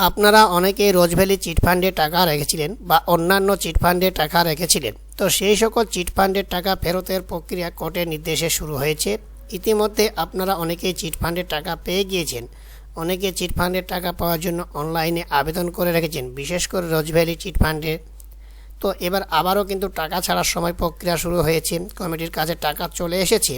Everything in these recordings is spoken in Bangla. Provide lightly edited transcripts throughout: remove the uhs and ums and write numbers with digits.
আপনারা অনেকেই রোজভ্যালি চিটফান্ডে টাকা রেখেছিলেন বা অন্যান্য চিটফান্ডে টাকা রেখেছিলেন, তো সেই সকল চিটফান্ডের টাকা ফেরতের প্রক্রিয়া কোর্টের নির্দেশে শুরু হয়েছে। ইতিমধ্যে আপনারা অনেকেই চিটফান্ডের টাকা পেয়ে গিয়েছেন। অনেকে চিটফান্ডের টাকা পাওয়ার জন্য অনলাইনে আবেদন করে রেখেছেন, বিশেষ করে রোজভ্যালি চিটফান্ডে। তো এবার আবারও কিন্তু টাকা ছাড়ার সময় প্রক্রিয়া শুরু হয়েছে। কমিটির কাছে টাকা চলে এসেছে,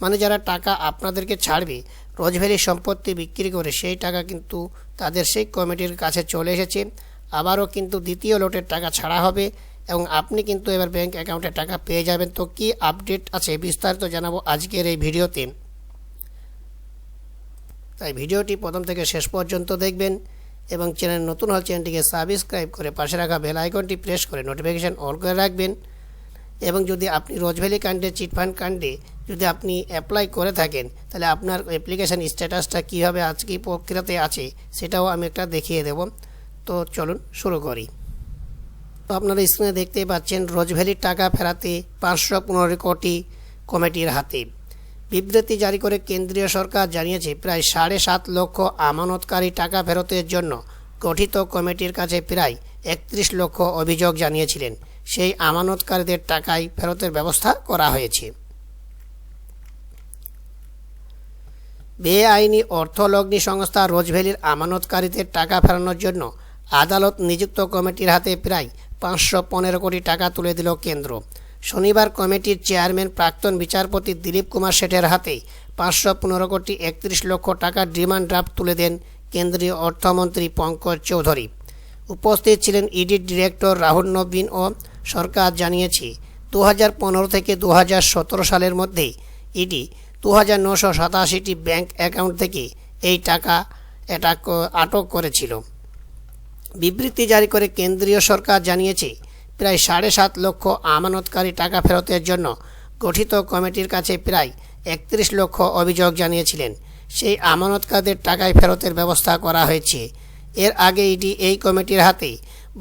মানে যারা টাকা আপনাদেরকে ছাড়বে রোজভ্যালি সম্পত্তি বিক্রি করে, সেই টাকা কিন্তু তাদের সেই কমিটির কাছে চলে এসেছে। আবারও কিন্তু দ্বিতীয় লটের টাকা ছাড়া হবে এবং আপনি কিন্তু এবার ব্যাংক অ্যাকাউন্টে টাকা পেয়ে যাবেন। তো কি আপডেট আছে বিস্তারিত জানাবো আজকের এই ভিডিওতে, তাই ভিডিওটি প্রথম থেকে শেষ পর্যন্ত দেখবেন এবং চ্যানেল নতুন হলে চ্যানেলটিকে সাবস্ক্রাইব করে পাশে রাখা বেল আইকনটি প্রেস করে নোটিফিকেশান অন করে রাখবেন। এবং যদি আপনি রোজভ্যালি কাণ্ডে চিটফান্ড কাণ্ডে যদি আপনি অ্যাপ্লাই করে থাকেন, তাহলে আপনার অ্যাপ্লিকেশান স্ট্যাটাসটা কীভাবে আজকে প্রক্রিয়াতে আছে সেটাও আমি একটা দেখিয়ে দেব। তো চলুন শুরু করি। তো আপনারা স্ক্রিনে দেখতেই পাচ্ছেন রোজভ্যালির টাকা ফেরাতে 515 কোটি কমিটির হাতে। বিবৃতি জারি করে কেন্দ্রীয় সরকার জানিয়েছে প্রায় 7.5 লক্ষ আমানতকারী টাকা ফেরতের জন্য গঠিত কমিটির কাছে প্রায় 31 লক্ষ অভিযোগ জানিয়েছিলেন। সেই আমানতকারীদের টাকাই ফেরতের ব্যবস্থা করা হয়েছে। বেআইনি অর্থলগ্নি সংস্থা রোজভ্যালির আমানতকারীদের টাকা ফেরানোর জন্য আদালত নিযুক্ত কমিটির হাতে প্রায় 515 কোটি টাকা তুলে দিল কেন্দ্র। শনিবার কমিটির চেয়ারম্যান প্রাক্তন বিচারপতি দিলীপ কুমার শেঠের হাতে 515 কোটি 31 লক্ষ টাকার ডিমান্ড ড্রাফট তুলে দেন কেন্দ্রীয় অর্থমন্ত্রী পঙ্কজ চৌধুরী। উপস্থিত ছিলেন ইডির ডিরেক্টর রাহুল নবীন। ও সরকার জানিয়েছে 2015 থেকে 2017 সালের মধ্যে ইডি 2987টি ব্যাংক অ্যাকাউন্ট থেকে এই টাকা আটক করেছিল। বিবৃতি জারি করে কেন্দ্রীয় সরকার জানিয়েছে প্রায় 7.5 লক্ষ আমানতকারী টাকা ফেরতের জন্য গঠিত কমিটির কাছে প্রায় 31 লক্ষ অভিযোগ জানিয়েছিলেন। সেই আমানতকারীদের টাকায় ফেরতের ব্যবস্থা করা হয়েছে। এর আগে ইডি এই কমিটির হাতে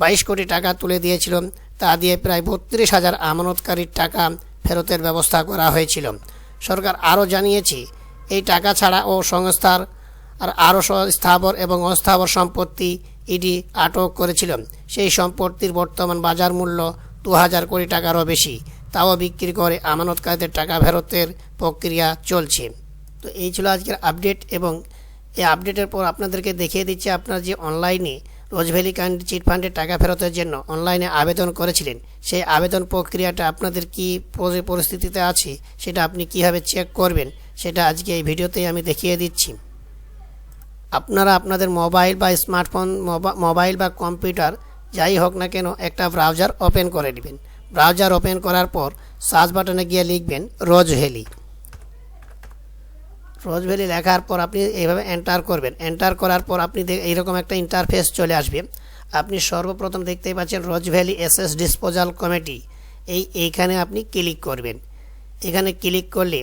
22 কোটি টাকা তুলে দিয়েছিল। তা দিয়ে প্রায় 32,000 আমানতকারীর টাকা ফেরতের ব্যবস্থা করা হয়েছিল। সরকার আরও জানিয়েছে এই টাকা ছাড়া ও সংস্থার আরও স্থাবর এবং অস্থাবর সম্পত্তি ইডি আটক করেছিল। সেই সম্পত্তির বর্তমান বাজার মূল্য 2000 কোটি টাকারও বেশি। তাও বিক্রি করে আমানতকারীদের টাকা ফেরতের প্রক্রিয়া চলছে। তো এই ছিল আজকের আপডেট এবং এই আপডেটের পর আপনাদেরকে দেখিয়ে দিচ্ছি আপনার যে অনলাইনে রোজভ্যালি চিটফান্ডের টাকা ফেরতের জন্য অনলাইনে আবেদন করেছিলেন, সেই আবেদন প্রক্রিয়াটা আপনাদের কি পরিস্থিতিতে আছে সেটা আপনি কিভাবে চেক করবেন সেটা আজকে এই ভিডিওতেই আমি দেখিয়ে দিচ্ছি। আপনারা আপনাদের মোবাইল বা স্মার্টফোন, মোবাইল বা কম্পিউটার যাই হোক না কেন একটা ব্রাউজার ওপেন করে নেবেন। ব্রাউজার ওপেন করার পর সার্চ বাটনে গিয়ে লিখবেন রোজভ্যালি। রোজভ্যালি লেখার পর আপনি এইভাবে এন্টার করবেন। এন্টার করার পর আপনি এইরকম একটা ইন্টারফেস চলে আসবে। আপনি সর্বপ্রথম দেখতেই পাচ্ছেন রোজভ্যালি এসএস ডিসপোজাল কমিটি। এইখানে আপনি ক্লিক করবেন। এখানে ক্লিক করলে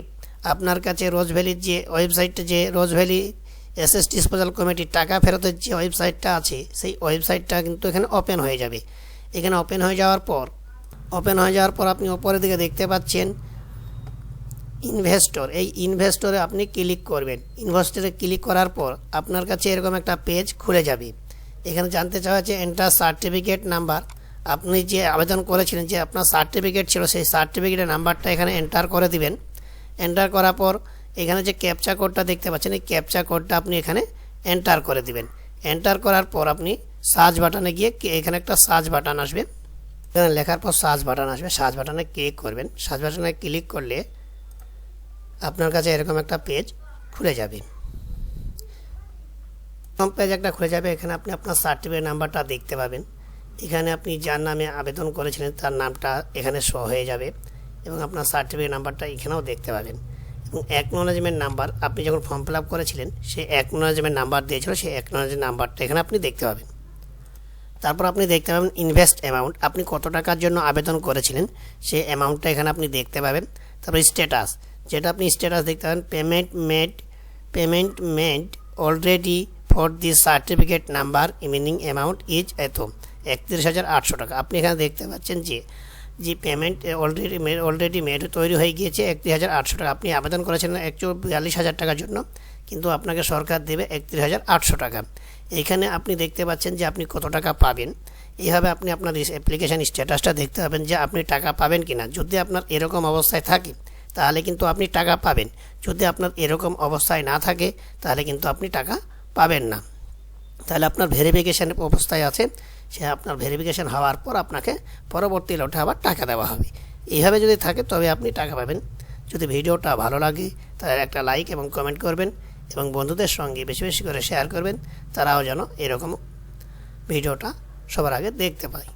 আপনার কাছে রোজভ্যালির যে ওয়েবসাইটটা, যে রোজভ্যালি এসএস ডিসপোজাল কমিটির টাকা ফেরতের যে ওয়েবসাইটটা আছে, সেই ওয়েবসাইটটা কিন্তু এখানে ওপেন হয়ে যাবে। এখানে ওপেন হয়ে যাওয়ার পর আপনি ওপরের দিকে দেখতে পাচ্ছেন ইনভেস্টর। এই ইনভেস্টরে আপনি ক্লিক করবেন। ইনভেস্টরে ক্লিক করার পর আপনার কাছে এরকম একটা পেজ খুলে যাবে। এখানে জানতে চাওয়া হচ্ছে এন্টার সার্টিফিকেট নাম্বার। আপনি যে আবেদন করেছিলেন, যে আপনার সার্টিফিকেট ছিল, সেই সার্টিফিকেটের নাম্বারটা এখানে এন্টার করে দিবেন। এন্টার করার পর এখানে যে ক্যাপচা কোডটা দেখতে পাচ্ছেন, এই ক্যাপচা কোডটা আপনি এখানে এন্টার করে দিবেন। এন্টার করার পর আপনি সার্চ বাটনে গিয়ে এখানে একটা সার্চ বাটন আসবে। এখানে লেখার পর সার্চ বাটন আসবে, সার্চ বাটনে ক্লিক করবেন। সার্চ বাটনে ক্লিক করলে আপনার কাছে এরকম একটা পেজ খুলে যাবে। পেজ একটা খুলে যাবে। এখানে আপনি আপনার সার্টিফিকেট নাম্বারটা দেখতে পাবেন। এখানে আপনি যার নামে আবেদন করেছিলেন তার নামটা এখানে শো হয়ে যাবে এবং আপনার সার্টিফিকেট নাম্বারটা এখানেও দেখতে পাবেন। এবং অ্যাকনোলেজমেন্ট নাম্বার, আপনি যখন ফর্ম ফিল আপ করেছিলেন সেই অ্যাকনোলেজমেন্ট নাম্বার দিয়েছিল, সেই অ্যাকনোলেজমেন্ট নাম্বারটা এখানে আপনি দেখতে পাবেন। তারপর আপনি দেখতে পাবেন ইনভেস্ট অ্যামাউন্ট, আপনি কত টাকার জন্য আবেদন করেছিলেন সেই অ্যামাউন্টটা এখানে আপনি দেখতে পাবেন। তারপর স্ট্যাটাস, যেটা আপনি স্ট্যাটাস দেখতে পাবেন payment made already for the certificate number meaning amount is এত 31,800 টাকা। আপনি এখানে দেখতে পাচ্ছেন যে পেমেন্ট অলরেডি মেড তৈরি হয়ে গিয়েছে 31,800 টাকা। আপনি আবেদন করেছিলেন 42,000 টাকার জন্য, কিন্তু আপনাকে সরকার দেবে 31,800 টাকা। এখানে আপনি দেখতে পাচ্ছেন যে আপনি কত টাকা পাবেন। এইভাবে আপনি আপনার অ্যাপ্লিকেশান স্ট্যাটাসটা দেখতে পাবেন যে আপনি টাকা পাবেন কিনা। যদি আপনার এরকম অবস্থায় থাকে তাহলে কিন্তু আপনি টাকা পাবেন, যদি আপনার এরকম অবস্থায় না থাকে তাহলে কিন্তু আপনি টাকা পাবেন না। তাহলে আপনার ভেরিফিকেশান অবস্থায় আছে, সে আপনার ভেরিফিকেশান হওয়ার পর আপনাকে পরবর্তী লটে আবার টাকা দেওয়া হবে। এইভাবে যদি থাকে তবে আপনি টাকা পাবেন। যদি ভিডিওটা ভালো লাগে তাহলে একটা লাইক এবং কমেন্ট করবেন এবং বন্ধুদের সঙ্গে বেশি বেশি করে শেয়ার করবেন, তারাও যেন এরকম ভিডিওটা সবার আগে দেখতে পায়।